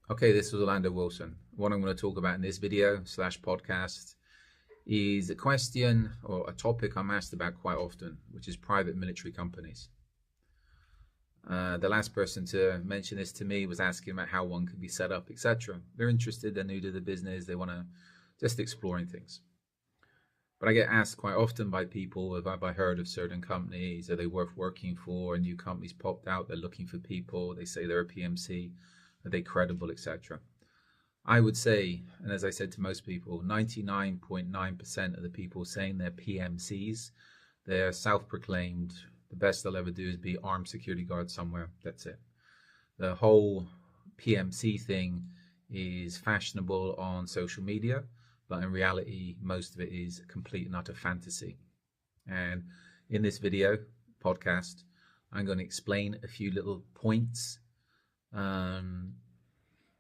Okay, this is Orlando Wilson. What I'm going to talk about in this video slash podcast is a question or a topic I'm asked about quite often, which is private military companies. The last person to mention this to me was asking about how one could be set up, etc. They're interested, they're new to the business, they want to just exploring things. But I get asked quite often by people, have I heard of certain companies? Are they worth working for? New companies popped out, they're looking for people, they say they're a PMC. Are they credible, etc.? I would say, and as I said to most people, 99.9% of the people saying they're PMCs, they're self-proclaimed. The best they'll ever do is be armed security guard somewhere. That's it. The whole PMC thing is fashionable on social media, but in reality, most of it is complete and utter fantasy. And in this video podcast, I'm going to explain a few little points.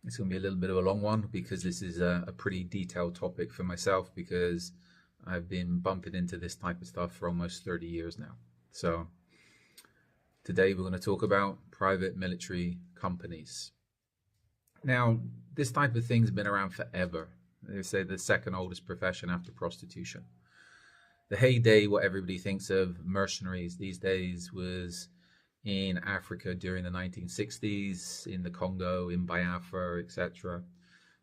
It's going to be a little bit of a long one because this is a pretty detailed topic for myself, because I've been bumping into this type of stuff for almost 30 years now. So today we're going to talk about private military companies. Now, this type of thing's been around forever. They say the second oldest profession after prostitution. The heyday, what everybody thinks of mercenaries these days, was in Africa during the 1960s, in the Congo, in Biafra, etc.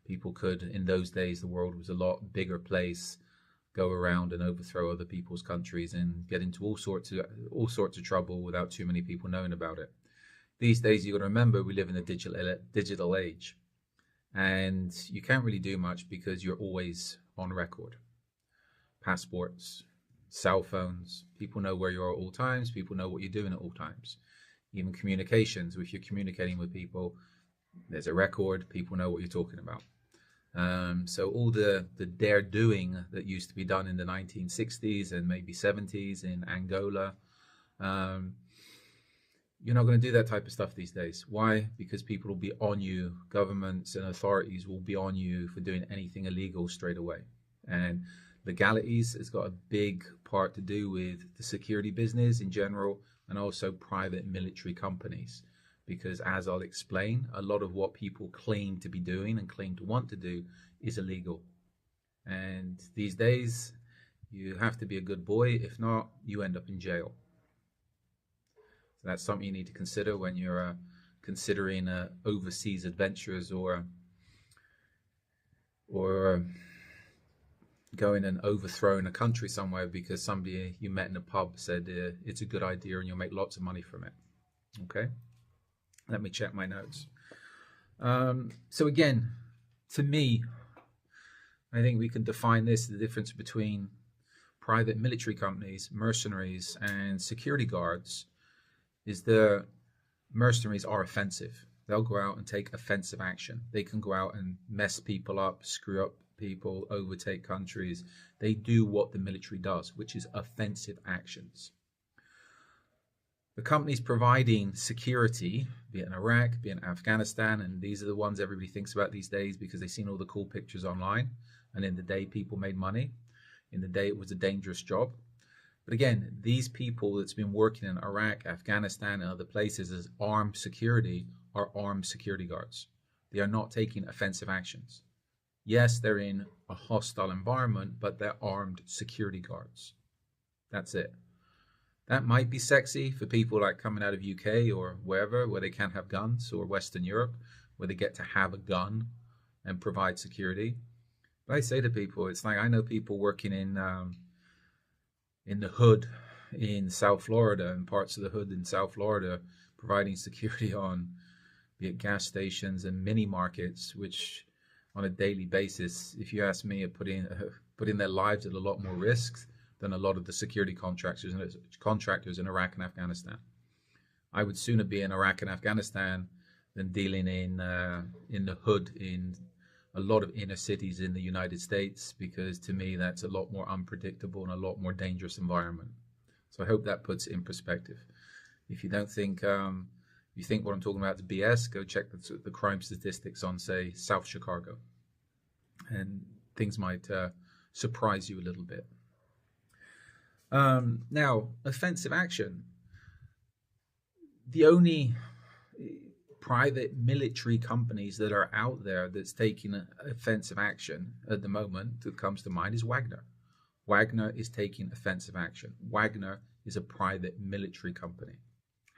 People could, in those days, the world was a lot bigger place, go around and overthrow other people's countries and get into all sorts of trouble without too many people knowing about it. These days, you got to remember, we live in a digital age, and you can't really do much because you're always on record. Passports, cell phones, people know where you are at all times, people know what you're doing at all times. Even communications, if you're communicating with people, there's a record, people know what you're talking about. So all the dare doing that used to be done in the 1960s and maybe 70s in Angola, you're not going to do that type of stuff these days. Why? Because people will be on you, governments and authorities will be on you for doing anything illegal straight away. And legalities has got a big part to do with the security business in general, and also private military companies, because as I'll explain, a lot of what people claim to be doing and claim to want to do is illegal. And these days, you have to be a good boy. If not, you end up in jail. So that's something you need to consider when you're considering overseas adventures or going and overthrowing a country somewhere because somebody you met in a pub said it's a good idea and you'll make lots of money from it. Okay, let me check my notes. So again, to me, I think we can define this, the difference between private military companies, mercenaries, and security guards is the mercenaries are offensive. They'll go out and take offensive action. They can go out and mess people up, screw up people, overtake countries. They do what the military does, which is offensive actions. The companies providing security, be it in Iraq, be it in Afghanistan, and these are the ones everybody thinks about these days because they've seen all the cool pictures online, and in the day people made money. In the day it was a dangerous job. But again, these people that's been working in Iraq, Afghanistan, and other places as armed security are armed security guards. They are not taking offensive actions. Yes, they're in a hostile environment, but they're armed security guards. That's it. That might be sexy for people like coming out of UK or wherever, where they can't have guns, or Western Europe, where they get to have a gun and provide security. But I say to people, it's like I know people working in the hood in South Florida and parts of the hood in South Florida, providing security on, be it gas stations and mini markets, which on a daily basis, if you ask me, are putting their lives at a lot more risk than a lot of the security contractors in Iraq and Afghanistan. I would sooner be in Iraq and Afghanistan than dealing in the hood in a lot of inner cities in the United States, because to me that's a lot more unpredictable and a lot more dangerous environment. So I hope that puts it in perspective. If you don't think you think what I'm talking about is BS, go check the crime statistics on, say, South Chicago, and things might surprise you a little bit. Now, offensive action. The only private military companies that are out there that's taking offensive action at the moment that comes to mind is Wagner. Wagner is taking offensive action. Wagner is a private military company.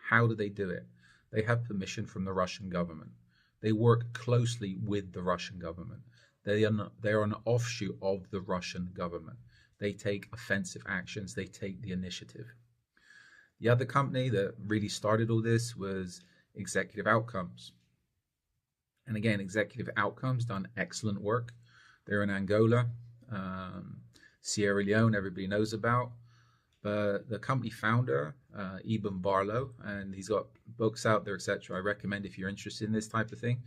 How do they do it? They have permission from the Russian government. They work closely with the Russian government. They are an offshoot of the Russian government. They take offensive actions. They take the initiative. The other company that really started all this was Executive Outcomes. And again, Executive Outcomes done excellent work. They're in Angola, Sierra Leone, everybody knows about. But the company founder, Eben Barlow, and he's got books out there, etc. I recommend if you're interested in this type of thing,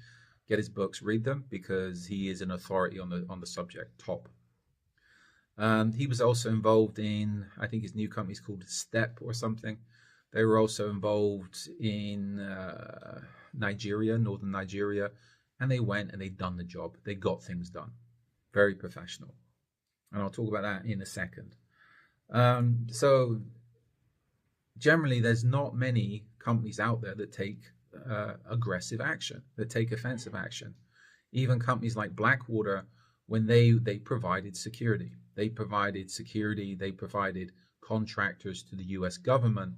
get his books, read them, because he is an authority on the subject, top. He was also involved in, I think his new company is called Step or something. They were also involved in Nigeria, northern Nigeria, and they went and they done the job. They got things done. Very professional. And I'll talk about that in a second. So generally, there's not many companies out there that take aggressive action, that take offensive action. Even companies like Blackwater, when they provided security. They provided security, they provided contractors to the US government.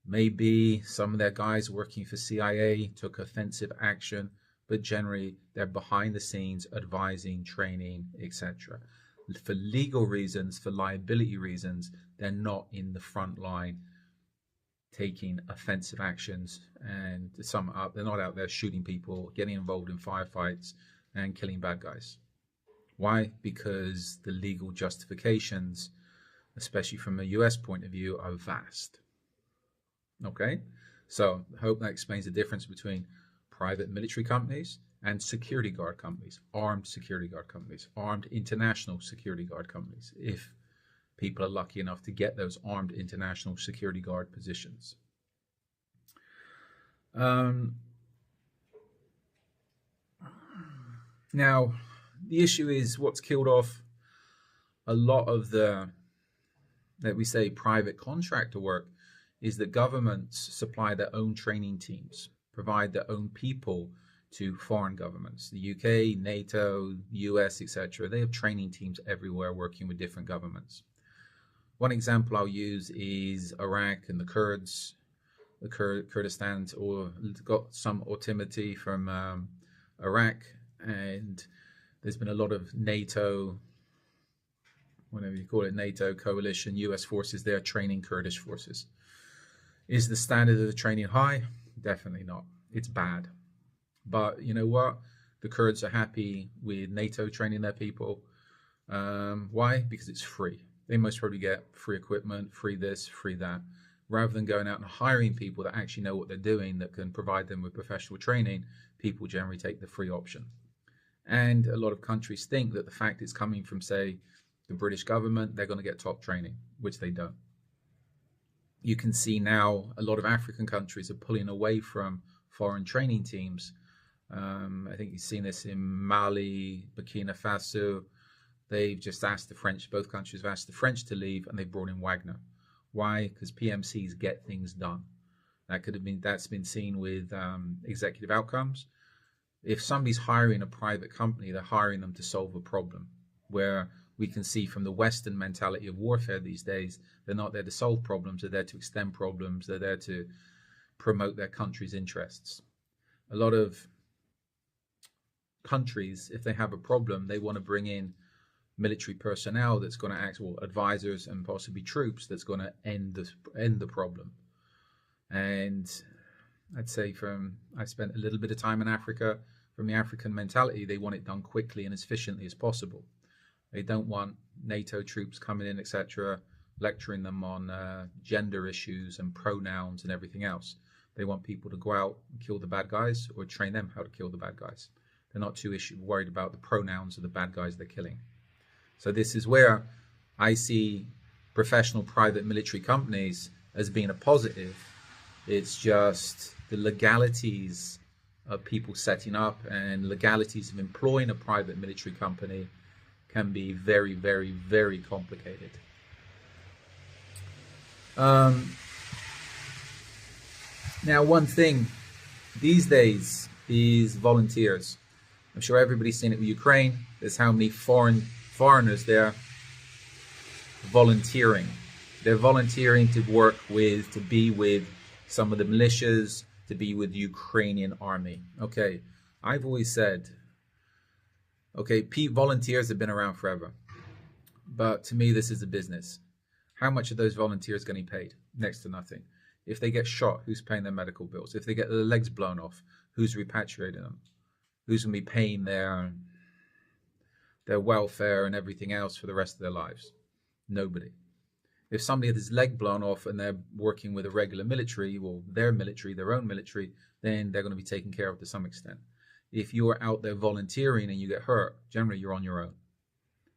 Maybe some of their guys working for CIA took offensive action, but generally they're behind the scenes advising, training, etc. For legal reasons, for liability reasons, they're not in the front line taking offensive actions. And to sum it up, they're not out there shooting people, getting involved in firefights and killing bad guys. Why? Because the legal justifications, especially from a US point of view, are vast. Okay, so I hope that explains the difference between private military companies and security guard companies, armed security guard companies, armed international security guard companies, if people are lucky enough to get those armed international security guard positions. Now, the issue is what's killed off a lot of the, that we say, private contractor work is that governments supply their own training teams, provide their own people to foreign governments. The UK, NATO, US, etc. They have training teams everywhere working with different governments. One example I'll use is Iraq and the Kurds. The Kurdistan got some autonomy from Iraq, and there's been a lot of NATO, whatever you call it, NATO coalition, US forces there training Kurdish forces. Is the standard of the training high? Definitely not. It's bad. But you know what? The Kurds are happy with NATO training their people. Why? Because it's free. They most probably get free equipment, free this, free that. Rather than going out and hiring people that actually know what they're doing, that can provide them with professional training, people generally take the free option. And a lot of countries think that the fact it's coming from, say, the British government, they're going to get top training, which they don't. You can see now a lot of African countries are pulling away from foreign training teams. I think you've seen this in Mali, Burkina Faso. They've just asked the French, both countries have asked the French to leave, and they've brought in Wagner. Why? Because PMCs get things done. That's been seen with Executive Outcomes. If somebody's hiring a private company, they're hiring them to solve a problem, where we can see from the Western mentality of warfare these days, they're not there to solve problems, they're there to extend problems, they're there to promote their country's interests. A lot of countries, if they have a problem, they want to bring in military personnel that's going to act, well, advisors and possibly troops that's going to end the problem. And I'd say I spent a little bit of time in Africa. From the African mentality, they want it done quickly and as efficiently as possible. They don't want NATO troops coming in, etc., lecturing them on gender issues and pronouns and everything else. They want people to go out and kill the bad guys or train them how to kill the bad guys. They're not too worried about the pronouns of the bad guys they're killing. So this is where I see professional private military companies as being a positive. It's just the legalities of people setting up and legalities of employing a private military company can be very, very, very complicated. Now, one thing these days, these volunteers, I'm sure everybody's seen it with Ukraine. There's how many foreigners there volunteering. They're volunteering to work with, to be with some of the militias, to be with the Ukrainian army. Okay, I've always said, okay, volunteers have been around forever. But to me, this is a business. How much are those volunteers getting paid? Next to nothing. If they get shot, who's paying their medical bills? If they get their legs blown off, who's repatriating them? Who's going to be paying their welfare and everything else for the rest of their lives? Nobody. If somebody has his leg blown off and they're working with a regular military, or their military, their own military, then they're going to be taken care of to some extent. If you're out there volunteering and you get hurt, generally you're on your own.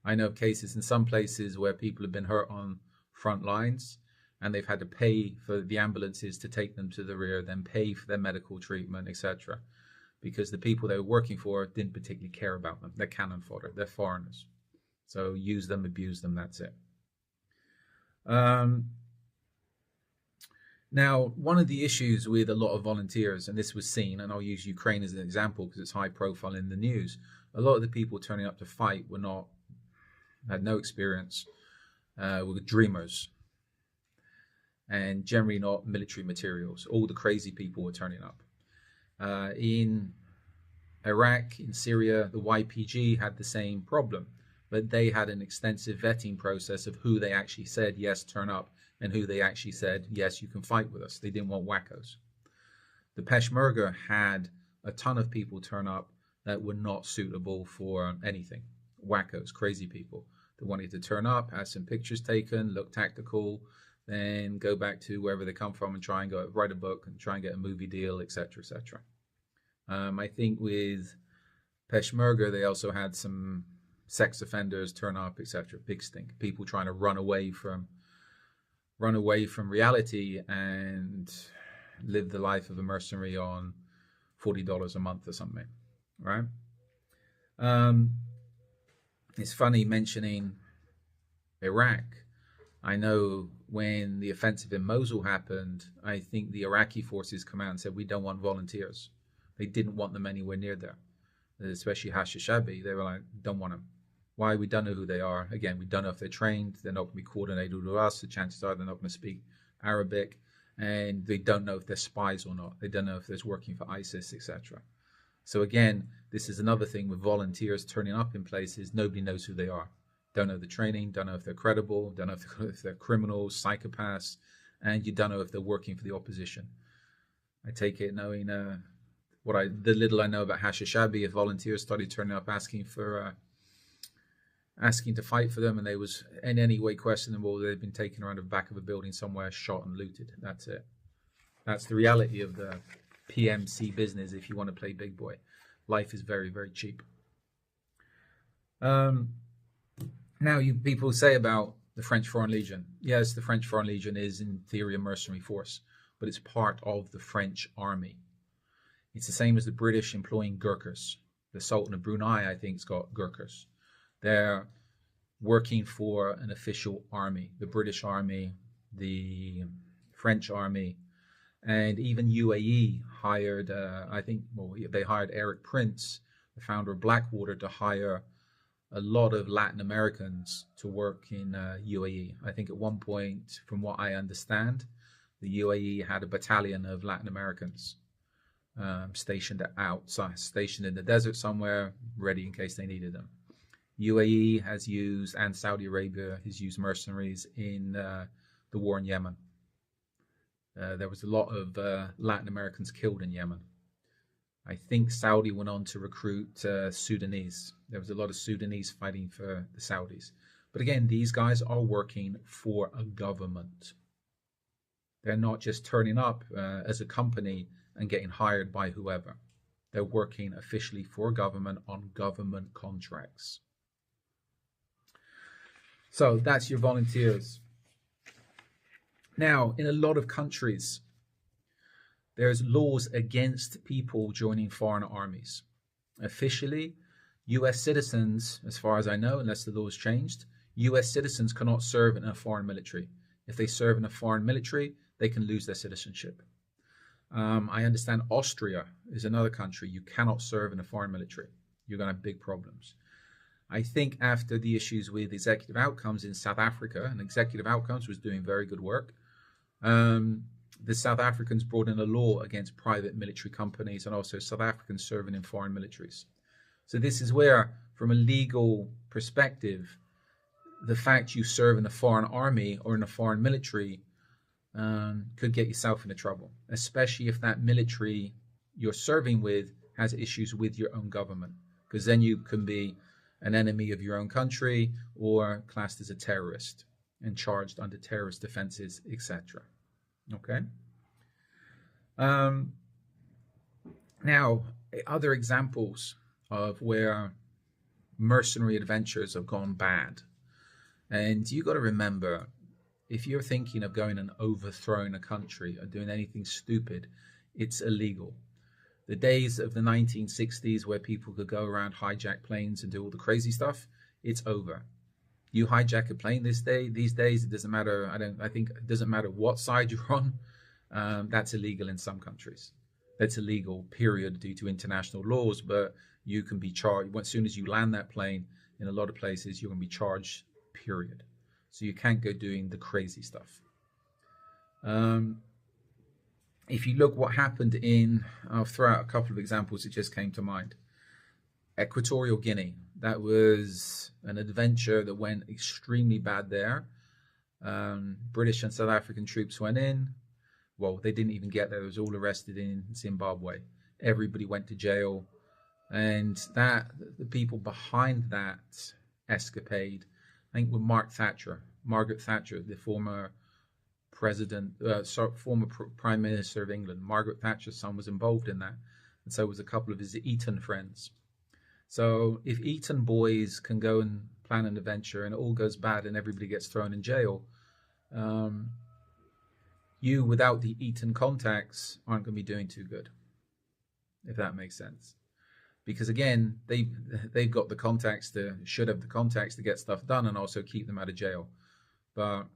I know of cases in some places where people have been hurt on front lines and they've had to pay for the ambulances to take them to the rear, then pay for their medical treatment, etc. Because the people they were working for didn't particularly care about them. They're cannon fodder. They're foreigners. So use them, abuse them, that's it. Now, one of the issues with a lot of volunteers, and this was seen, and I'll use Ukraine as an example because it's high profile in the news, a lot of the people turning up to fight had no experience, were dreamers, and generally not military materials. All the crazy people were turning up. In Iraq, in Syria, the YPG had the same problem, but they had an extensive vetting process of who they actually said, yes, turn up, and who they actually said, yes, you can fight with us. They didn't want wackos. The Peshmerga had a ton of people turn up that were not suitable for anything. Wackos, crazy people. They wanted to turn up, have some pictures taken, look tactical, then go back to wherever they come from and try and go write a book and try and get a movie deal, etc., etc. I think with Peshmerga, they also had some sex offenders turn up, etc. Big stink. People trying to run away from reality and live the life of a mercenary on $40 a month or something, right? It's funny mentioning Iraq. I know when the offensive in Mosul happened, I think the Iraqi forces come out and said, we don't want volunteers. They didn't want them anywhere near there, especially Hashishabi. They were like, don't want them. Why? We don't know who they are. Again, we don't know if they're trained. They're not going to be coordinated with us. The chances are they're not going to speak Arabic. And they don't know if they're spies or not. They don't know if they're working for ISIS, etc. So again, this is another thing with volunteers turning up in places. Nobody knows who they are. Don't know the training. Don't know if they're credible. Don't know if they're criminals, psychopaths. And you don't know if they're working for the opposition. I take it knowing the little I know about Hashishabi, if volunteers started turning up asking to fight for them, and they was in any way questionable, they've been taken around the back of a building somewhere, shot and looted. That's it. That's the reality of the PMC business if you want to play big boy. Life is very, very cheap. Now, people say about the French Foreign Legion. Yes, the French Foreign Legion is in theory a mercenary force, but it's part of the French army. It's the same as the British employing Gurkhas. The Sultan of Brunei, I think, has got Gurkhas. They're working for an official army, the British army, the French army, and even UAE hired, they hired Eric Prince, the founder of Blackwater, to hire a lot of Latin Americans to work in UAE. I think at one point, from what I understand, the UAE had a battalion of Latin Americans stationed in the desert somewhere, ready in case they needed them. UAE has used, and Saudi Arabia has used mercenaries in the war in Yemen. There was a lot of Latin Americans killed in Yemen. I think Saudi went on to recruit Sudanese. There was a lot of Sudanese fighting for the Saudis. But again, these guys are working for a government. They're not just turning up as a company and getting hired by whoever. They're working officially for government on government contracts. So that's your volunteers. Now, in a lot of countries, there's laws against people joining foreign armies. Officially, US citizens, as far as I know, unless the law has changed, US citizens cannot serve in a foreign military. If they serve in a foreign military, they can lose their citizenship. I understand Austria is another country you cannot serve in a foreign military. You're going to have big problems. I think after the issues with executive outcomes in South Africa, and executive outcomes was doing very good work, the South Africans brought in a law against private military companies and also South Africans serving in foreign militaries. So this is where, from a legal perspective, the fact you serve in a foreign army or in a foreign military could get yourself into trouble, especially if that military you're serving with has issues with your own government, because then you can be an enemy of your own country or classed as a terrorist and charged under terrorist offenses, etc. Okay. Now, other examples of where mercenary adventures have gone bad. And you got to remember, if you're thinking of going and overthrowing a country or doing anything stupid, it's illegal. The days of the 1960s where people could go around, hijack planes and do all the crazy stuff, it's over. You hijack a plane these days, it doesn't matter. I think it doesn't matter what side you're on. That's illegal in some countries. That's illegal, period, due to international laws. But you can be charged as soon as you land that plane. In a lot of places, you're going to be charged, period. So you can't go doing the crazy stuff. If you look what happened I'll throw out a couple of examples that just came to mind. Equatorial Guinea. That was an adventure that went extremely bad there. British and South African troops went in. Well, they didn't even get there. It was all arrested in Zimbabwe. Everybody went to jail. And the people behind that escapade, I think, were Margaret Thatcher, the former former Prime Minister of England. Margaret Thatcher's son was involved in that. And so was a couple of his Eton friends. So if Eton boys can go and plan an adventure and it all goes bad and everybody gets thrown in jail, you, without the Eton contacts, aren't going to be doing too good, if that makes sense. Because again, they've got the contacts should have the contacts to get stuff done and also keep them out of jail. But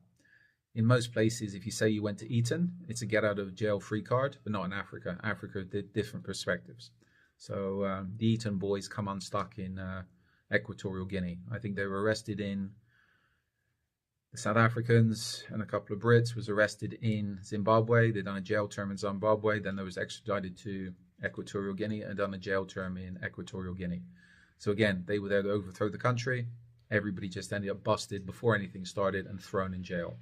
in most places, if you say you went to Eton, it's a get out of jail free card, but not in Africa. Africa did different perspectives. So the Eton boys come unstuck in Equatorial Guinea. I think they were arrested in the South Africans, and a couple of Brits was arrested in Zimbabwe. They'd done a jail term in Zimbabwe. Then they was extradited to Equatorial Guinea and done a jail term in Equatorial Guinea. So again, they were there to overthrow the country. Everybody just ended up busted before anything started and thrown in jail.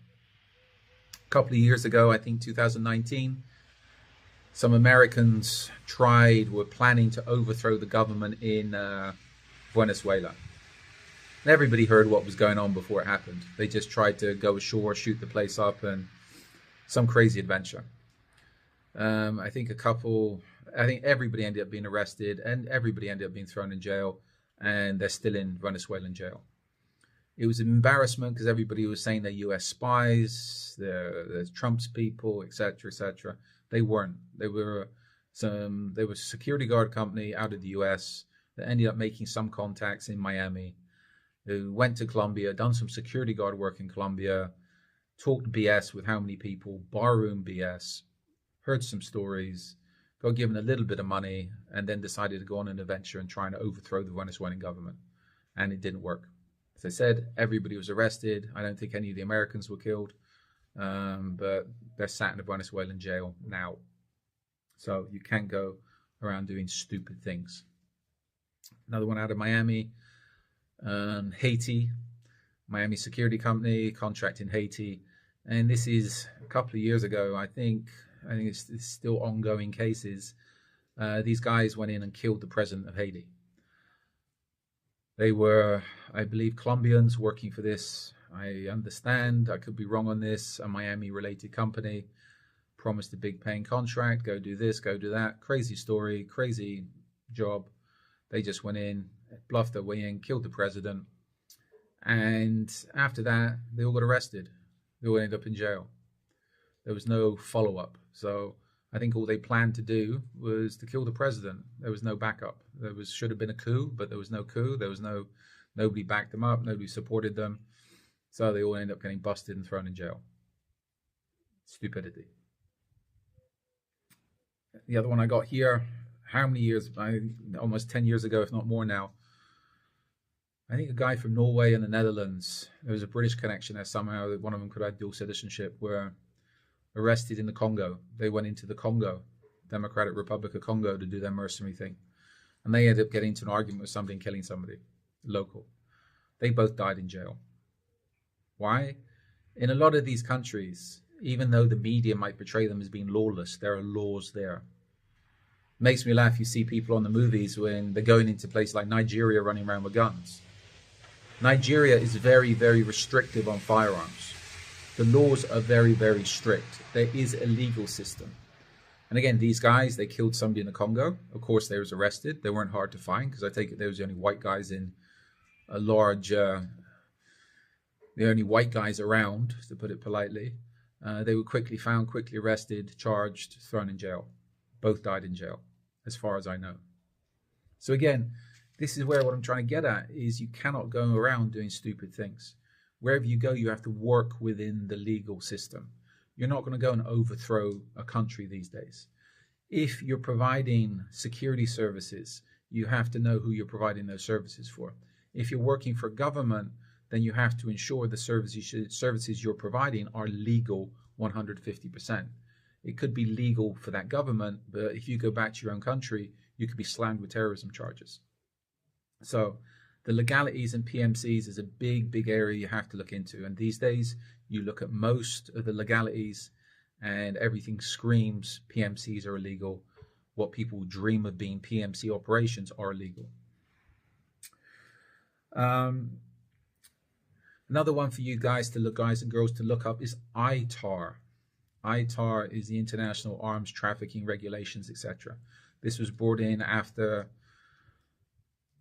A couple of years ago, I think 2019, some Americans were planning to overthrow the government in Venezuela. And everybody heard what was going on before it happened. They just tried to go ashore, shoot the place up, and some crazy adventure. I think everybody ended up being arrested and everybody ended up being thrown in jail, and they're still in Venezuelan jail. It was an embarrassment because everybody was saying they're US spies, they're Trump's people, etc., etc. They weren't. They were a security guard company out of the US that ended up making some contacts in Miami, who went to Colombia, done some security guard work in Colombia, talked BS with how many people, barroom BS, heard some stories, got given a little bit of money, and then decided to go on an adventure and try to overthrow the Venezuelan government. And it didn't work. As I said, everybody was arrested. I don't think any of the Americans were killed, but they're sat in a Venezuelan jail now. So you can't go around doing stupid things. Another one out of Miami, Haiti, Miami security company, contract in Haiti. And this is a couple of years ago. I think it's still ongoing cases. These guys went in and killed the president of Haiti. They were, I believe, Colombians working for this. I understand, I could be wrong on this, a Miami-related company, promised a big paying contract, go do this, go do that. Crazy story, crazy job. They just went in, bluffed their way in, killed the president. And after that, they all got arrested. They all ended up in jail. There was no follow-up. So I think all they planned to do was to kill the president. There was no backup. Should have been a coup, but there was no coup. Nobody backed them up. Nobody supported them. So they all ended up getting busted and thrown in jail. Stupidity. The other one I got here, how many years? Almost 10 years ago, if not more now. I think a guy from Norway and the Netherlands, there was a British connection there somehow. One of them could have dual citizenship, were arrested in the Congo. They went into the Congo, Democratic Republic of Congo, to do their mercenary thing. And they ended up getting into an argument with somebody and killing somebody, local. They both died in jail. Why? In a lot of these countries, even though the media might portray them as being lawless, there are laws there. Makes me laugh, you see people on the movies when they're going into places like Nigeria running around with guns. Nigeria is very, very restrictive on firearms. The laws are very, very strict. There is a legal system. And again, these guys, they killed somebody in the Congo. Of course, they was arrested. They weren't hard to find because I take it there was the only white guys in a large, the only white guys around, to put it politely. They were quickly found, quickly arrested, charged, thrown in jail. Both died in jail, as far as I know. So again, this is where what I'm trying to get at is you cannot go around doing stupid things. Wherever you go, you have to work within the legal system. You're not going to go and overthrow a country these days. If you're providing security services, you have to know who you're providing those services for. If you're working for government, then you have to ensure the services you're providing are legal 150%. It could be legal for that government, but if you go back to your own country, you could be slammed with terrorism charges. So the legalities and PMCs is a big, big area you have to look into. And these days, you look at most of the legalities and everything screams PMCs are illegal. What people dream of being PMC operations are illegal. Another one for you guys to look, guys and girls to look up is ITAR. ITAR is the International Arms Trafficking Regulations, etc. This was brought in after,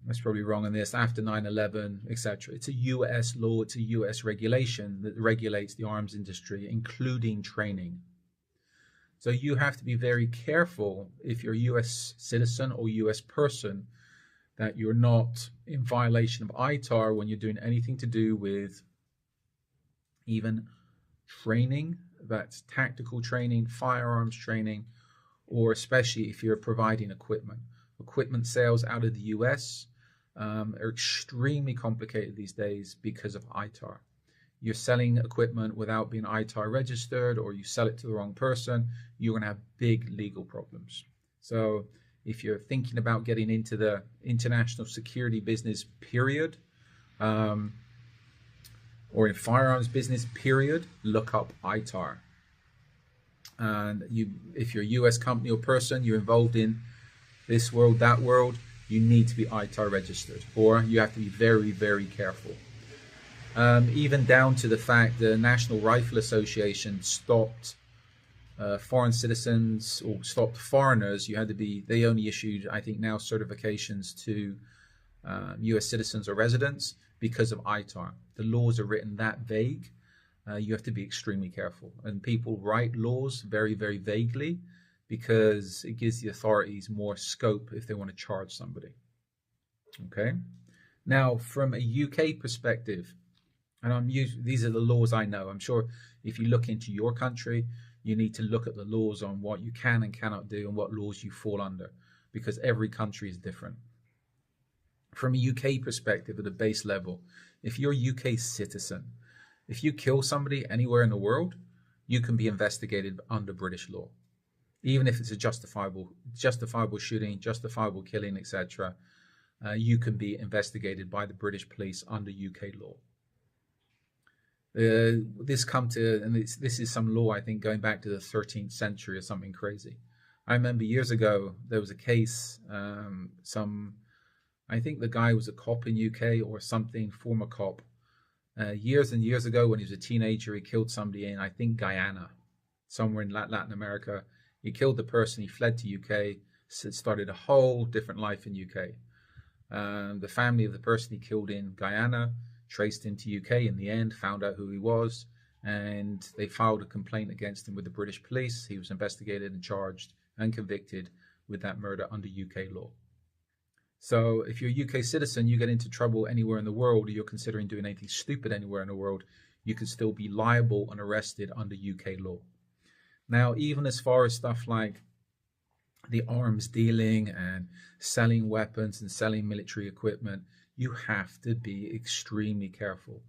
that's probably wrong on this, after 9/11, etc. It's a US law, it's a US regulation that regulates the arms industry, including training. So you have to be very careful if you're a US citizen or US person that you're not in violation of ITAR when you're doing anything to do with even training, that's tactical training, firearms training, or especially if you're providing equipment. Equipment sales out of the US are extremely complicated these days because of ITAR. You're selling equipment without being ITAR registered, or you sell it to the wrong person, you're going to have big legal problems. So if you're thinking about getting into the international security business, period, or in firearms business, period, look up ITAR. And if you're a US company or person, you're involved in this world, that world, you need to be ITAR registered, or you have to be very, very careful. Even down to the fact the National Rifle Association stopped foreign citizens, or stopped foreigners. You had to be, they only issued, I think now, certifications to US citizens or residents because of ITAR. The laws are written that vague. You have to be extremely careful. And people write laws very, very vaguely because it gives the authorities more scope if they want to charge somebody. Okay. Now, from a UK perspective, and these are the laws I know. I'm sure if you look into your country, you need to look at the laws on what you can and cannot do and what laws you fall under, because every country is different. From a UK perspective, at a base level, if you're a UK citizen, if you kill somebody anywhere in the world, you can be investigated under British law, even if it's a justifiable shooting, justifiable killing, etc. You can be investigated by the British police under UK law. This is some law, I think, going back to the 13th century or something crazy. I remember years ago there was a case. I think the guy was a cop in UK or something, former cop. Years and years ago, when he was a teenager, he killed somebody in, I think, Guyana, somewhere in Latin America. He killed the person. He fled to UK, started a whole different life in UK. The family of the person he killed in Guyana traced him to UK in the end, found out who he was, and they filed a complaint against him with the British police. He was investigated and charged and convicted with that murder under UK law. So if you're a UK citizen, you get into trouble anywhere in the world, or you're considering doing anything stupid anywhere in the world, you can still be liable and arrested under UK law. Now, even as far as stuff like the arms dealing and selling weapons and selling military equipment, you have to be extremely careful.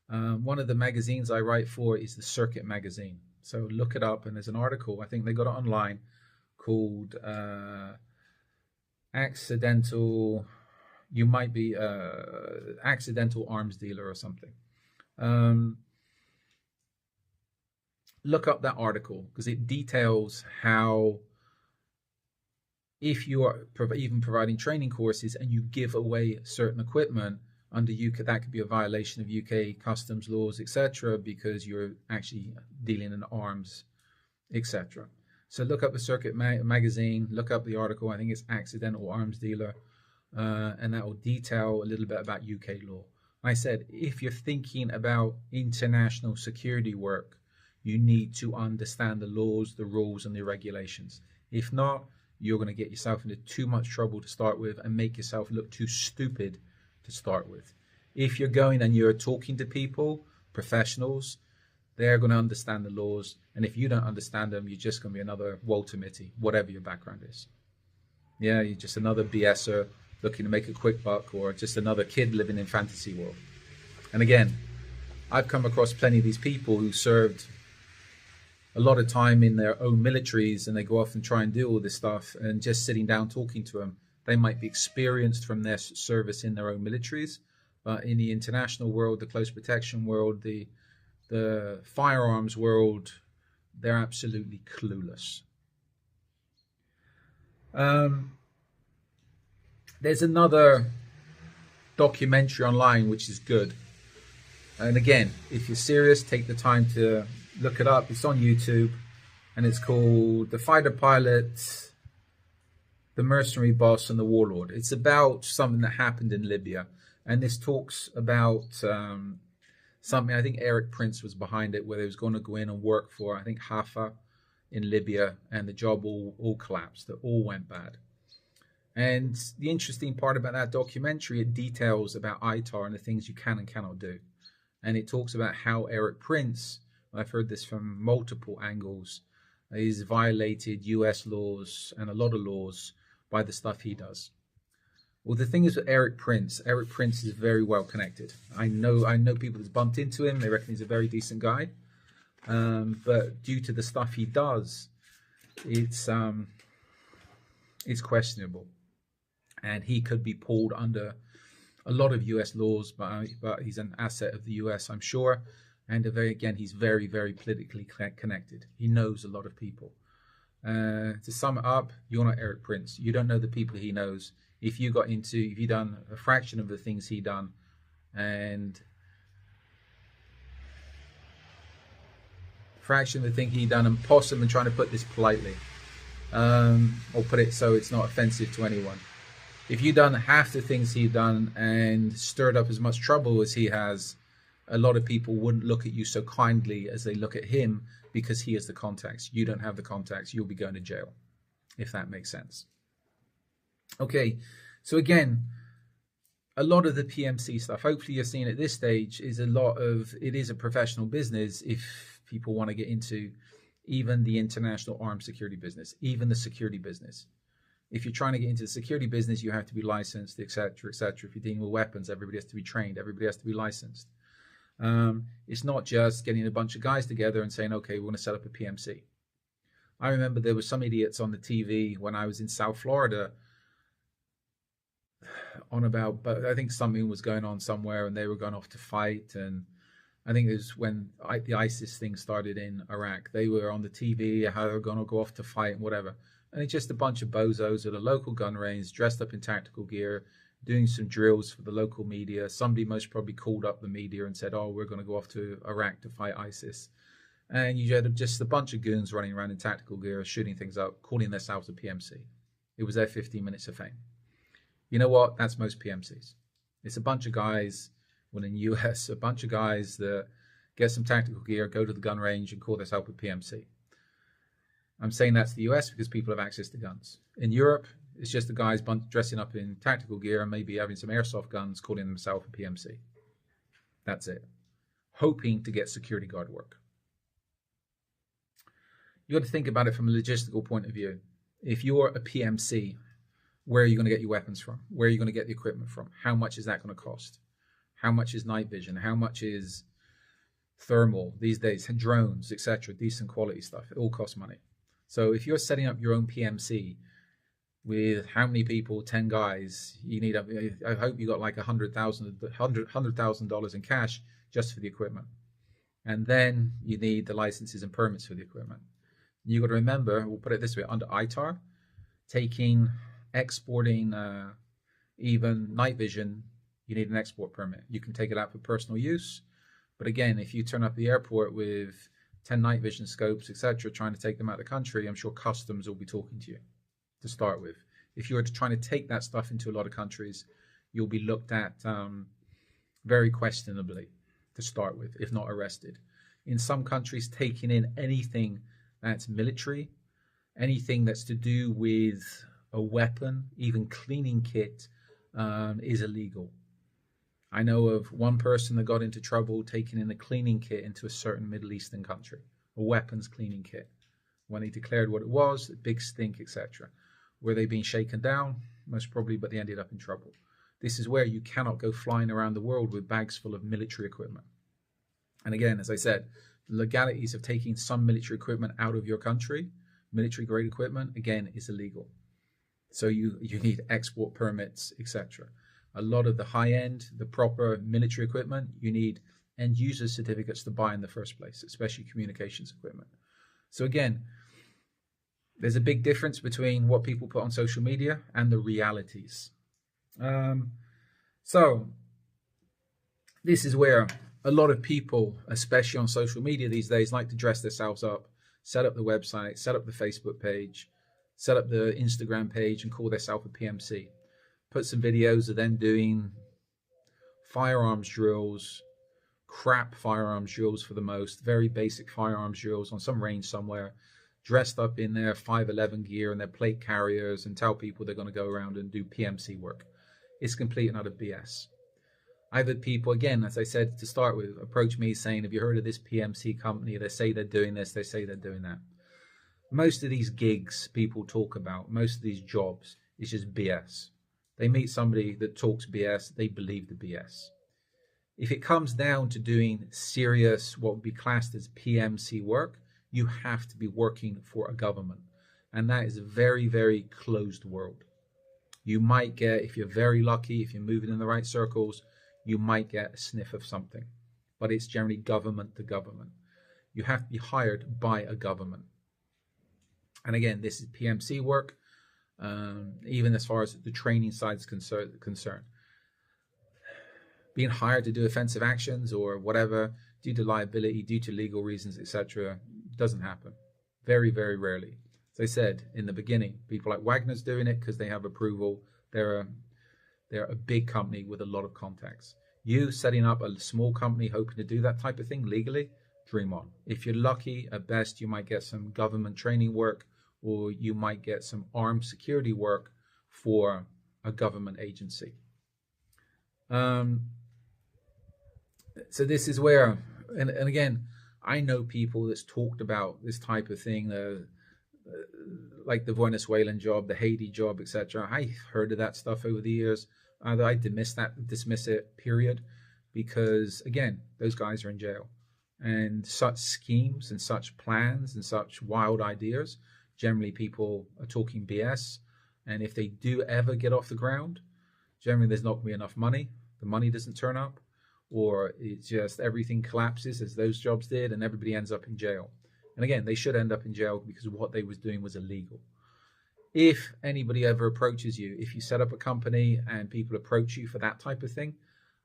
One of the magazines I write for is the Circuit magazine. So look it up, and there's an article, I think they got it online, called Accidental, you might be Accidental Arms Dealer or something. Look up that article, because it details how, if you are even providing training courses and you give away certain equipment under UK, that could be a violation of UK customs laws, etc., because you're actually dealing in arms, etc. So look up the Circuit magazine, look up the article, I think it's Accidental Arms Dealer, and that will detail a little bit about UK law. I said, if you're thinking about international security work, you need to understand the laws, the rules, and the regulations. If not, you're going to get yourself into too much trouble to start with and make yourself look too stupid to start with. If you're going and you're talking to people, professionals, they're going to understand the laws. And if you don't understand them, you're just going to be another Walter Mitty, whatever your background is. Yeah, you're just another BSer looking to make a quick buck, or just another kid living in fantasy world. And again, I've come across plenty of these people who served a lot of time in their own militaries, and they go off and try and do all this stuff, and just sitting down talking to them, they might be experienced from their service in their own militaries, but in the international world, the close protection world, the firearms world, they're absolutely clueless. There's another documentary online which is good, and again, if you're serious, take the time to look it up. It's on YouTube, and it's called The Fighter Pilot, the Mercenary Boss, and the Warlord. It's about something that happened in Libya, and this talks about something, I think Eric Prince was behind it, where they was going to go in and work for, I think, Haifa in Libya, and the job all collapsed. It all went bad. And the interesting part about that documentary, it details about ITAR and the things you can and cannot do. And it talks about how Eric Prince, I've heard this from multiple angles, he's violated US laws and a lot of laws by the stuff he does. Well, the thing is with Eric Prince is very well connected. I know people that's bumped into him, they reckon he's a very decent guy. But due to the stuff he does, it's questionable. And he could be pulled under a lot of US laws, but he's an asset of the US, I'm sure. And he's very, very politically connected. He knows a lot of people. To sum it up, you're not Eric Prince. You don't know the people he knows. If you done a fraction of the things he done, and I'm trying to put this politely, or put it so it's not offensive to anyone. If you done half the things he done and stirred up as much trouble as he has, a lot of people wouldn't look at you so kindly as they look at him, because he has the contacts. You don't have the contacts. You'll be going to jail, if that makes sense. Okay, so again, a lot of the PMC stuff, hopefully you're seeing at this stage, it is a professional business if people want to get into even the international armed security business, even the security business. If you're trying to get into the security business, you have to be licensed, etc., etc. If you're dealing with weapons, everybody has to be trained. Everybody has to be licensed. It's not just getting a bunch of guys together and saying, okay, we're going to set up a PMC. I remember there were some idiots on the TV when I was in South Florida but I think something was going on somewhere and they were going off to fight. And I think it was when the ISIS thing started in Iraq. They were on the TV, how they were going to go off to fight and whatever. And it's just a bunch of bozos at a local gun range, dressed up in tactical gear, doing some drills for the local media. Somebody most probably called up the media and said, oh, we're going to go off to Iraq to fight ISIS. And you had just a bunch of goons running around in tactical gear, shooting things up, calling themselves a PMC. It was their 15 minutes of fame. You know what? That's most PMCs. It's a bunch of guys, well, in the US, a bunch of guys that get some tactical gear, go to the gun range and call themselves a PMC. I'm saying that's the US because people have access to guns. In Europe, it's just the guys dressing up in tactical gear and maybe having some airsoft guns, calling themselves a PMC. That's it. Hoping to get security guard work. You got to think about it from a logistical point of view. If you're a PMC, where are you going to get your weapons from? Where are you going to get the equipment from? How much is that going to cost? How much is night vision? How much is thermal these days? Drones, etc. Decent quality stuff. It all costs money. So if you're setting up your own PMC with how many people, 10 guys, you need, I hope you got like $100,000 in cash just for the equipment. And then you need the licenses and permits for the equipment. You got to remember, we'll put it this way, under ITAR, exporting even night vision, you need an export permit. You can take it out for personal use. But again, if you turn up the airport with 10 night vision scopes, etc., trying to take them out of the country, I'm sure customs will be talking to you to start with. If you're trying to take that stuff into a lot of countries, you'll be looked at very questionably to start with, if not arrested. In some countries, taking in anything that's military, anything that's to do with a weapon, even cleaning kit, is illegal. I know of one person that got into trouble taking in a cleaning kit into a certain Middle Eastern country, a weapons cleaning kit. When he declared what it was, a big stink, etc. Were they being shaken down? Most probably, but they ended up in trouble. This is where you cannot go flying around the world with bags full of military equipment. And again, as I said, the legalities of taking some military equipment out of your country, military grade equipment, again, is illegal. So you need export permits, etc. A lot of the high end, the proper military equipment, you need end user certificates to buy in the first place, especially communications equipment. So again, there's a big difference between what people put on social media and the realities. So this is where a lot of people, especially on social media these days, like to dress themselves up, set up the website, set up the Facebook page, set up the Instagram page and call themselves a PMC. Put some videos of them doing firearms drills, crap firearms drills for the most, very basic firearms drills on some range somewhere, dressed up in their 511 gear and their plate carriers, and tell people they're going to go around and do PMC work. It's complete and utter BS. I've had people, again, as I said to start with, approach me saying, have you heard of this PMC company? They say they're doing this, they say they're doing that. Most of these gigs people talk about, most of these jobs, is just BS. They meet somebody that talks BS, they believe the BS. If it comes down to doing serious, what would be classed as PMC work, you have to be working for a government. And that is a very, very closed world. You might get, if you're very lucky, if you're moving in the right circles, you might get a sniff of something. But it's generally government to government. You have to be hired by a government. And again, this is PMC work, even as far as the training side is concerned. Being hired to do offensive actions or whatever, due to liability, due to legal reasons, etc., doesn't happen. Very, very rarely. As I said in the beginning, people like Wagner's doing it because they have approval. They're a big company with a lot of contacts. You setting up a small company hoping to do that type of thing legally, dream on. If you're lucky, at best, you might get some government training work, or you might get some armed security work for a government agency. So this is where, and again, I know people that's talked about this type of thing, like the Venezuelan job, the Haiti job, etc. I heard of that stuff over the years. I dismiss it, period, because again, those guys are in jail, and such schemes and such plans and such wild ideas, generally people are talking BS. And if they do ever get off the ground, generally there's not going to be enough money. The money doesn't turn up, or it's just everything collapses as those jobs did, and everybody ends up in jail. And again, they should end up in jail because what they was doing was illegal. If anybody ever approaches you, if you set up a company and people approach you for that type of thing,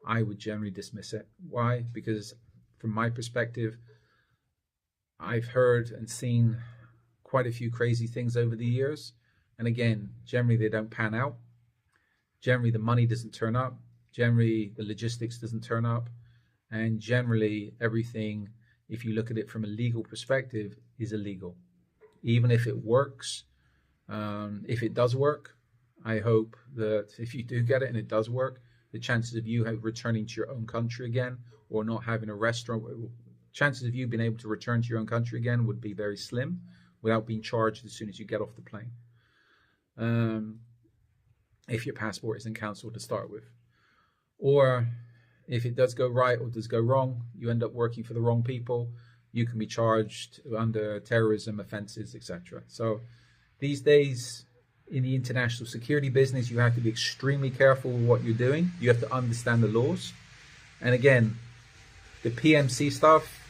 I would generally dismiss it. Why? Because from my perspective, I've heard and seen quite a few crazy things over the years. And again, generally they don't pan out. Generally the money doesn't turn up. Generally the logistics doesn't turn up. And generally everything, if you look at it from a legal perspective, is illegal. Even if it works, if it does work, I hope that if you do get it and it does work, the chances of you returning to your own country again, or not having a restaurant, chances of you being able to return to your own country again would be very slim without being charged as soon as you get off the plane. if your passport isn't cancelled to start with. Or if it does go right or does go wrong, you end up working for the wrong people, you can be charged under terrorism offenses, etc. So these days in the international security business, you have to be extremely careful with what you're doing. You have to understand the laws. And again, the PMC stuff,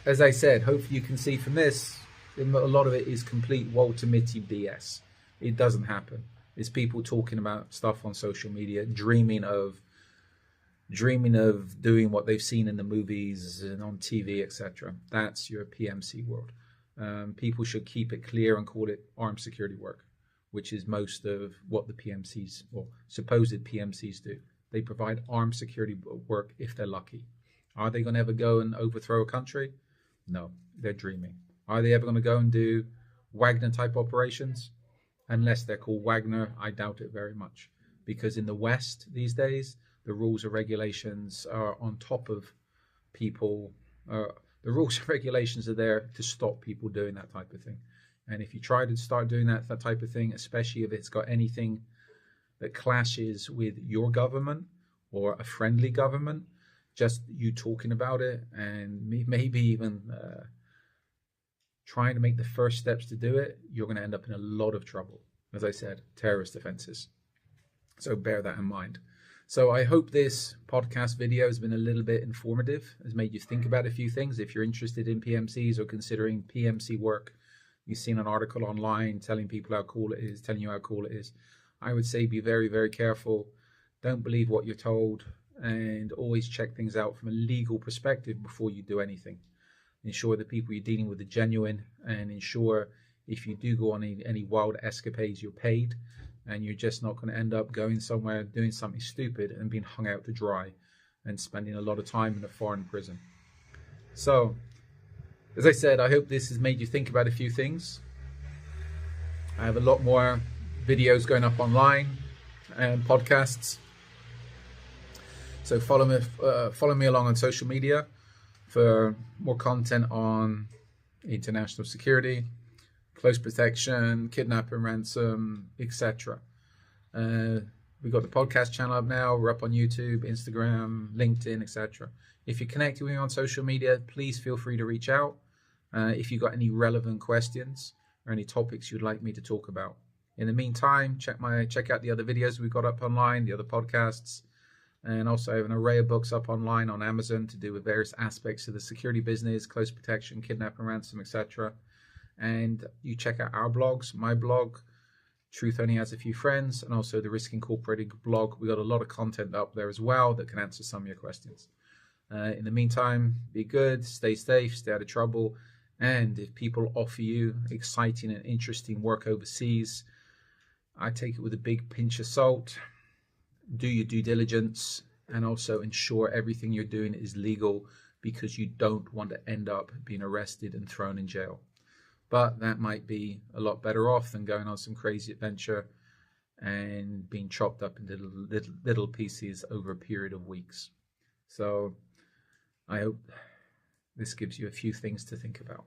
as I said, hopefully you can see from this, a lot of it is complete Walter Mitty BS. It doesn't happen. It's people talking about stuff on social media, dreaming of doing what they've seen in the movies and on TV, etc. That's your PMC world. People should keep it clear and call it armed security work, which is most of what the PMCs or supposed PMCs do. They provide armed security work if they're lucky. Are they going to ever go and overthrow a country? No, they're dreaming. Are they ever going to go and do Wagner type operations? Unless they're called Wagner, I doubt it very much. Because in the West these days, the rules and regulations are on top of people. The rules and regulations are there to stop people doing that type of thing. And if you try to start doing that type of thing, especially if it's got anything that clashes with your government or a friendly government, just you talking about it and maybe even trying to make the first steps to do it, you're going to end up in a lot of trouble. As I said, terrorist offenses. So bear that in mind. So I hope this podcast video has been a little bit informative, has made you think about a few things. If you're interested in PMCs or considering PMC work, you've seen an article online telling people how cool it is, telling you how cool it is. I would say be very, very careful. Don't believe what you're told, and always check things out from a legal perspective before you do anything. Ensure the people you're dealing with are genuine, and ensure if you do go on any wild escapades, you're paid, and you're just not going to end up going somewhere doing something stupid and being hung out to dry and spending a lot of time in a foreign prison. So, as I said, I hope this has made you think about a few things. I have a lot more videos going up online and podcasts. So follow me along on social media for more content on international security, close protection, kidnap and ransom, etc. We've got the podcast channel up now. We're up on YouTube, Instagram, LinkedIn, etc. If you're connected with me on social media, please feel free to reach out if you've got any relevant questions or any topics you'd like me to talk about. In the meantime, check out the other videos we've got up online, the other podcasts, and also I have an array of books up online on Amazon to do with various aspects of the security business, close protection, kidnap and ransom, etc. And you check out our blogs, my blog, Truth Only Has a Few Friends, and also the Risk Incorporated blog. We got a lot of content up there as well that can answer some of your questions. In the meantime, be good, stay safe, stay out of trouble. And if people offer you exciting and interesting work overseas, I take it with a big pinch of salt. Do your due diligence and also ensure everything you're doing is legal, because you don't want to end up being arrested and thrown in jail. But that might be a lot better off than going on some crazy adventure and being chopped up into little pieces over a period of weeks. So I hope this gives you a few things to think about.